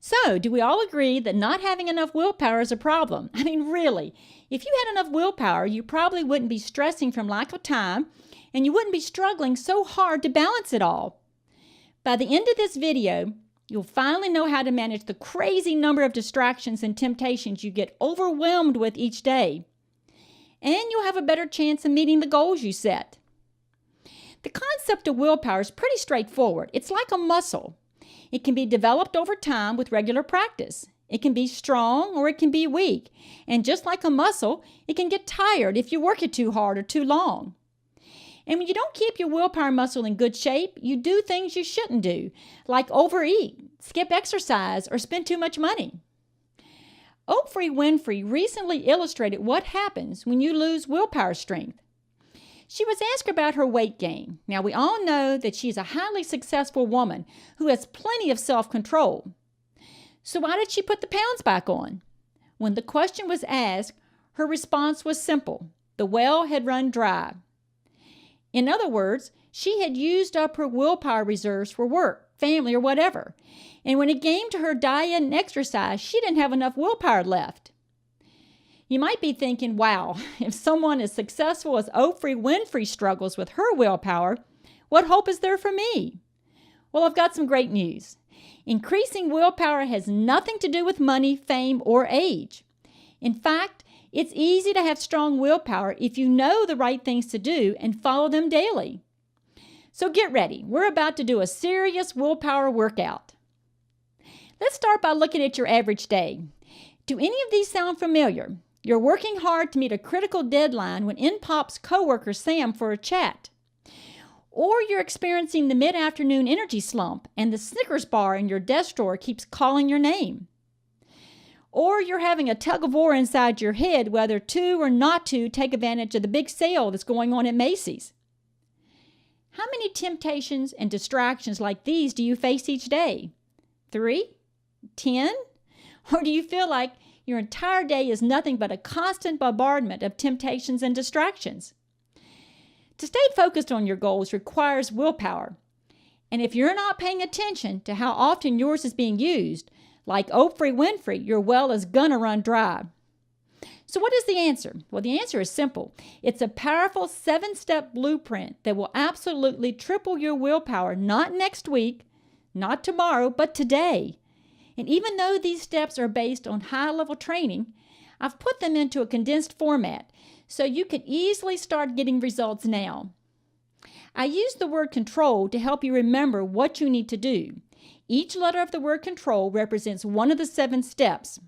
So, do we all agree that not having enough willpower is a problem? I mean, really, if you had enough willpower, you probably wouldn't be stressing from lack of time, and you wouldn't be struggling so hard to balance it all. By the end of this video, you'll finally know how to manage the crazy number of distractions and temptations you get overwhelmed with each day. And you'll have a better chance of meeting the goals you set. The concept of willpower is pretty straightforward. It's like a muscle. It can be developed over time with regular practice. It can be strong or it can be weak. And just like a muscle, it can get tired if you work it too hard or too long. And when you don't keep your willpower muscle in good shape, you do things you shouldn't do, like overeat, skip exercise, or spend too much money. Oprah Winfrey recently illustrated what happens when you lose willpower strength. She was asked about her weight gain. Now, we all know that she's a highly successful woman who has plenty of self-control. So why did she put the pounds back on? When the question was asked, her response was simple. The well had run dry. In other words, she had used up her willpower reserves for work, family, or whatever. And when it came to her diet and exercise, she didn't have enough willpower left. You might be thinking, wow, if someone as successful as Oprah Winfrey struggles with her willpower, what hope is there for me? Well, I've got some great news. Increasing willpower has nothing to do with money, fame, or age. In fact, it's easy to have strong willpower if you know the right things to do and follow them daily. So get ready. We're about to do a serious willpower workout. Let's start by looking at your average day. Do any of these sound familiar? You're working hard to meet a critical deadline when in pops coworker Sam for a chat. Or you're experiencing the mid-afternoon energy slump and the Snickers bar in your desk drawer keeps calling your name. Or you're having a tug-of-war inside your head whether to or not to take advantage of the big sale that's going on at Macy's. How many temptations and distractions like these do you face each day? 3? 10? Or do you feel like your entire day is nothing but a constant bombardment of temptations and distractions? To stay focused on your goals requires willpower. And if you're not paying attention to how often yours is being used, like Oprah Winfrey, your well is gonna run dry. So what is the answer? Well, the answer is simple. It's a powerful 7-step blueprint that will absolutely triple your willpower, not next week, not tomorrow, but today. And even though these steps are based on high-level training, I've put them into a condensed format so you can easily start getting results now. I use the word control to help you remember what you need to do. Each letter of the word control represents one of the 7 steps.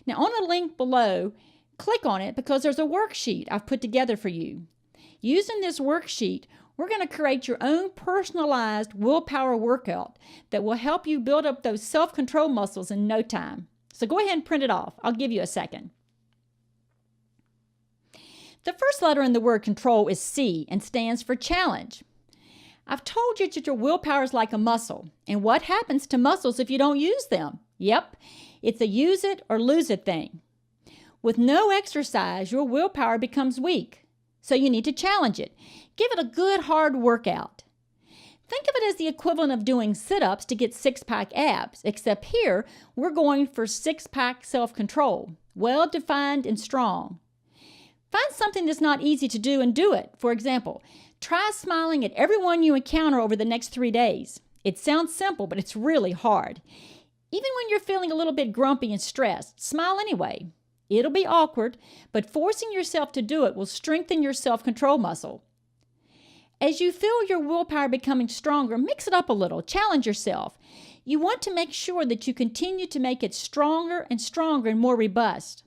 Now on the link below, click on it because there's a worksheet I've put together for you. Using this worksheet, we're going to create your own personalized willpower workout that will help you build up those self-control muscles in no time. So go ahead and print it off. I'll give you a second. The first letter in the word control is C and stands for challenge. I've told you that your willpower is like a muscle. And what happens to muscles if you don't use them? Yep, it's a use it or lose it thing. With no exercise, your willpower becomes weak. So you need to challenge it. Give it a good hard workout. Think of it as the equivalent of doing sit-ups to get 6-pack abs, except here we're going for 6-pack self-control, well-defined and strong. Find something that's not easy to do and do it. For example, try smiling at everyone you encounter over the next 3 days. It sounds simple, but it's really hard. Even when you're feeling a little bit grumpy and stressed, smile anyway. It'll be awkward, but forcing yourself to do it will strengthen your self-control muscle. As you feel your willpower becoming stronger, mix it up a little. Challenge yourself. You want to make sure that you continue to make it stronger and more robust.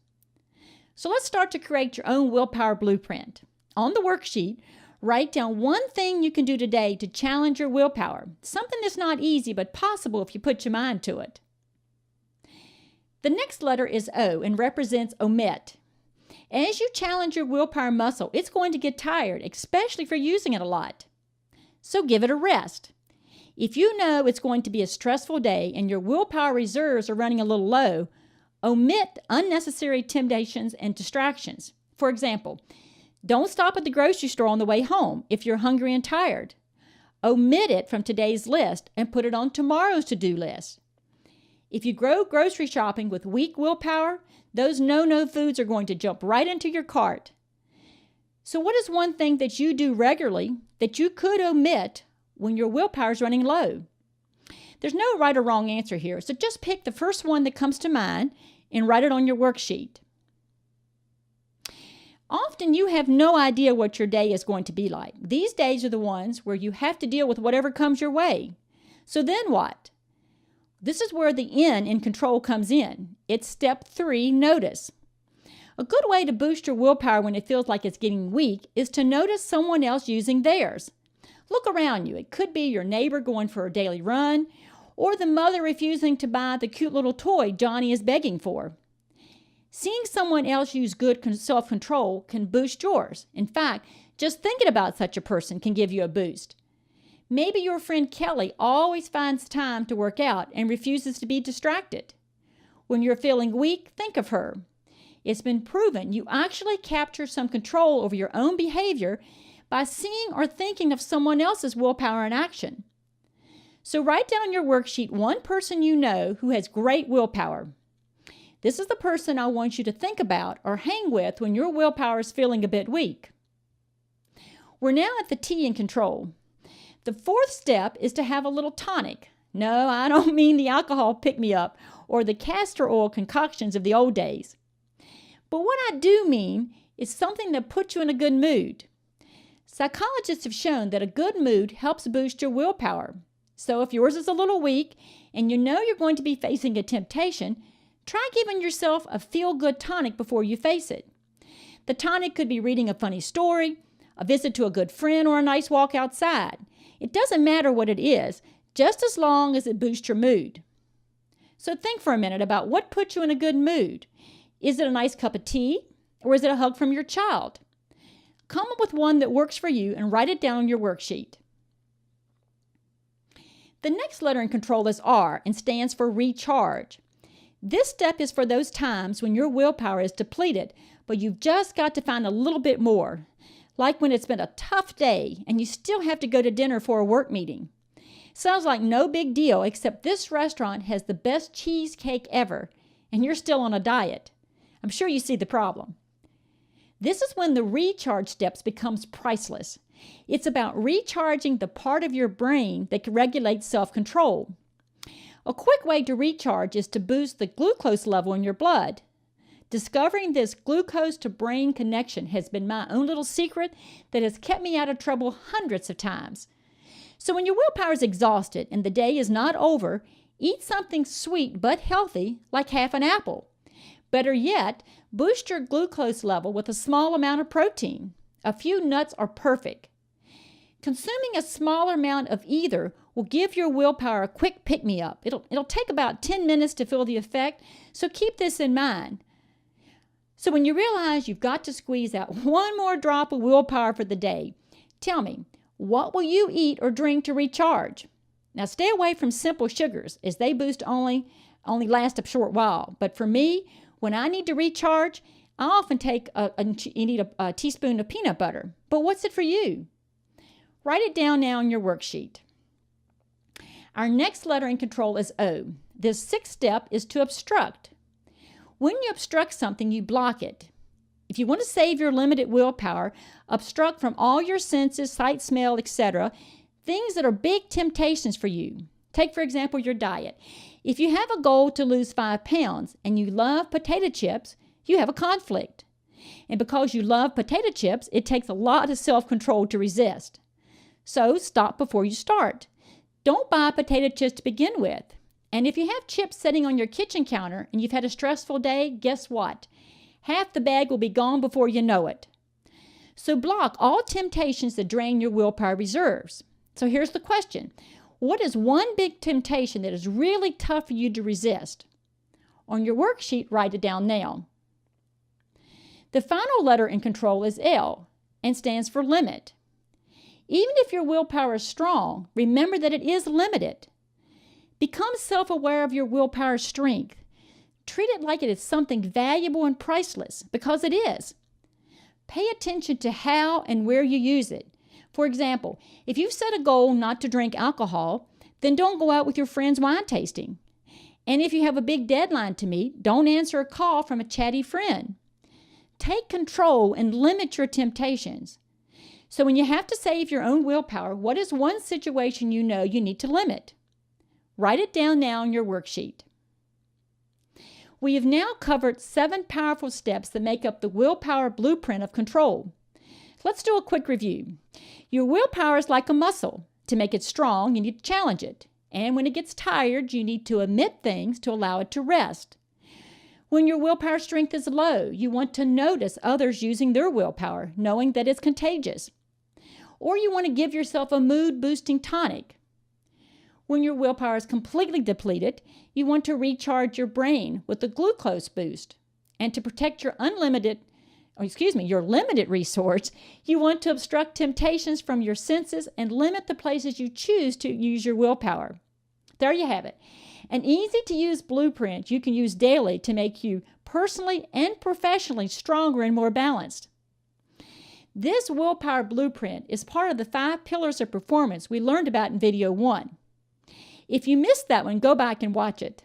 So let's start to create your own willpower blueprint. On the worksheet, write down one thing you can do today to challenge your willpower. Something that's not easy but possible if you put your mind to it. The next letter is O and represents omit. As you challenge your willpower muscle, it's going to get tired, especially for using it a lot. So give it a rest. If you know it's going to be a stressful day and your willpower reserves are running a little low, omit unnecessary temptations and distractions. For example, don't stop at the grocery store on the way home if you're hungry and tired. Omit it from today's list and put it on tomorrow's to-do list. If you go grocery shopping with weak willpower, those no-no foods are going to jump right into your cart. So what is one thing that you do regularly that you could omit when your willpower is running low? There's no right or wrong answer here, so just pick the first one that comes to mind and write it on your worksheet. Often you have no idea what your day is going to be like. These days are the ones where you have to deal with whatever comes your way. So then what? This is where the N in control comes in. It's step 3, notice. A good way to boost your willpower when it feels like it's getting weak is to notice someone else using theirs. Look around you. It could be your neighbor going for a daily run, or the mother refusing to buy the cute little toy Johnny is begging for. Seeing someone else use good self-control can boost yours. In fact, just thinking about such a person can give you a boost. Maybe your friend Kelly always finds time to work out and refuses to be distracted. When you're feeling weak, think of her. It's been proven you actually capture some control over your own behavior by seeing or thinking of someone else's willpower in action. So write down on your worksheet one person you know who has great willpower. This is the person I want you to think about or hang with when your willpower is feeling a bit weak. We're now at the T in control. The 4th step is to have a little tonic. No, I don't mean the alcohol pick-me-up or the castor oil concoctions of the old days. But what I do mean is something that puts you in a good mood. Psychologists have shown that a good mood helps boost your willpower. So if yours is a little weak and you know you're going to be facing a temptation, try giving yourself a feel-good tonic before you face it. The tonic could be reading a funny story, a visit to a good friend, or a nice walk outside. It doesn't matter what it is, just as long as it boosts your mood. So think for a minute about what puts you in a good mood. Is it a nice cup of tea, or is it a hug from your child? Come up with one that works for you and write it down on your worksheet. The next letter in control is R and stands for recharge. This step is for those times when your willpower is depleted, but you've just got to find a little bit more. Like when it's been a tough day and you still have to go to dinner for a work meeting. Sounds like no big deal, except this restaurant has the best cheesecake ever, and you're still on a diet. I'm sure you see the problem. This is when the recharge steps becomes priceless. It's about recharging the part of your brain that regulates self-control. A quick way to recharge is to boost the glucose level in your blood. Discovering this glucose-to-brain connection has been my own little secret that has kept me out of trouble hundreds of times. So when your willpower is exhausted and the day is not over, eat something sweet but healthy like half an apple. Better yet, boost your glucose level with a small amount of protein. A few nuts are perfect. Consuming a smaller amount of either will give your willpower a quick pick-me-up. It'll take about 10 minutes to feel the effect, so keep this in mind. So when you realize you've got to squeeze out one more drop of willpower for the day, tell me, what will you eat or drink to recharge? Now stay away from simple sugars, as they boost only last a short while. But for me, when I need to recharge, I often take a teaspoon of peanut butter. But what's it for you? Write it down now on your worksheet. Our next letter in control is O. This 6th step is to obstruct. When you obstruct something, you block it. If you want to save your limited willpower, obstruct from all your senses, sight, smell, etc., things that are big temptations for you. Take, for example, your diet. If you have a goal to lose 5 pounds and you love potato chips, you have a conflict. And because you love potato chips, it takes a lot of self-control to resist. So stop before you start. Don't buy potato chips to begin with. And if you have chips sitting on your kitchen counter and you've had a stressful day, guess what? Half the bag will be gone before you know it. So block all temptations that drain your willpower reserves. So here's the question. What is one big temptation that is really tough for you to resist? On your worksheet, write it down now. The final letter in control is L and stands for limit. Even if your willpower is strong, remember that it is limited. Become self-aware of your willpower strength. Treat it like it is something valuable and priceless, because it is. Pay attention to how and where you use it. For example, if you've set a goal not to drink alcohol, then don't go out with your friends wine tasting. And if you have a big deadline to meet, don't answer a call from a chatty friend. Take control and limit your temptations. So when you have to save your own willpower, what is one situation you know you need to limit? Write it down now on your worksheet. We have now covered 7 powerful steps that make up the willpower blueprint of control. Let's do a quick review. Your willpower is like a muscle. To make it strong, you need to challenge it. And when it gets tired, you need to omit things to allow it to rest. When your willpower strength is low, you want to notice others using their willpower, knowing that it's contagious. Or you want to give yourself a mood-boosting tonic. When your willpower is completely depleted, you want to recharge your brain with a glucose boost. And to protect your limited resource, you want to obstruct temptations from your senses and limit the places you choose to use your willpower. There you have it. An easy-to-use blueprint you can use daily to make you personally and professionally stronger and more balanced. This willpower blueprint is part of the 5 pillars of performance we learned about in video 1. If you missed that one, go back and watch it.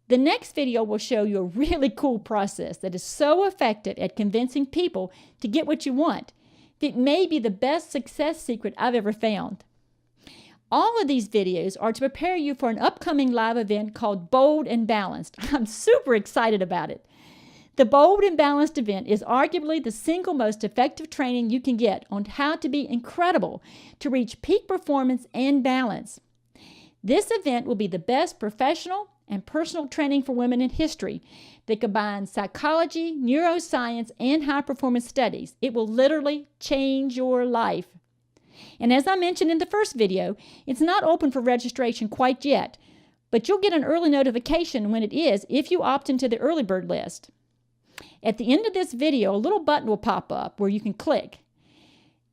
The next video will show you a really cool process that is so effective at convincing people to get what you want. It may be the best success secret I've ever found. All of these videos are to prepare you for an upcoming live event called Bold and Balanced. I'm super excited about it. The Bold and Balanced event is arguably the single most effective training you can get on how to be incredible to reach peak performance and balance. This event will be the best professional and personal training for women in history that combines psychology, neuroscience, and high-performance studies. It will literally change your life. And as I mentioned in the first video, it's not open for registration quite yet, but you'll get an early notification when it is if you opt into the early bird list. At the end of this video, a little button will pop up where you can click.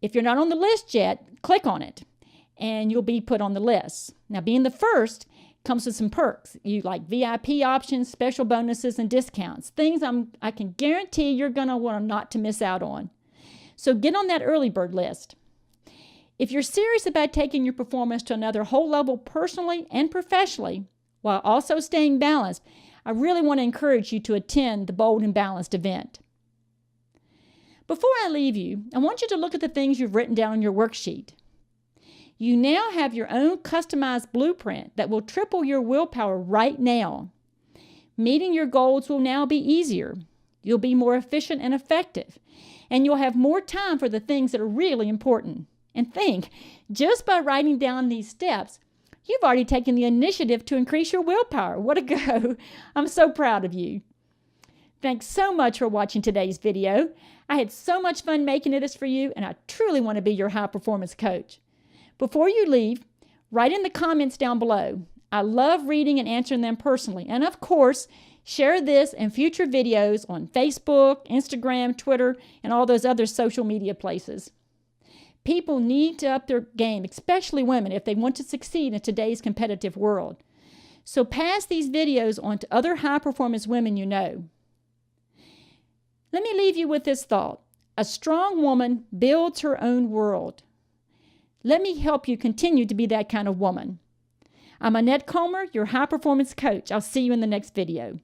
If you're not on the list yet, click on it, and you'll be put on the list. Now, being the first comes with some perks. You like VIP options, special bonuses, and discounts. Things I can guarantee you're going to want not to miss out on. So get on that early bird list. If you're serious about taking your performance to another whole level personally and professionally, while also staying balanced, I really want to encourage you to attend the Bold and Balanced event. Before I leave you, I want you to look at the things you've written down on your worksheet. You now have your own customized blueprint that will triple your willpower right now. Meeting your goals will now be easier. You'll be more efficient and effective, and you'll have more time for the things that are really important. And think, just by writing down these steps, you've already taken the initiative to increase your willpower. What a go. I'm so proud of you. Thanks so much for watching today's video. I had so much fun making this for you, and I truly want to be your high performance coach. Before you leave, write in the comments down below. I love reading and answering them personally. And of course, share this and future videos on Facebook, Instagram, Twitter, and all those other social media places. People need to up their game, especially women, if they want to succeed in today's competitive world. So pass these videos on to other high-performance women you know. Let me leave you with this thought. A strong woman builds her own world. Let me help you continue to be that kind of woman. I'm Annette Comer, your high-performance coach. I'll see you in the next video.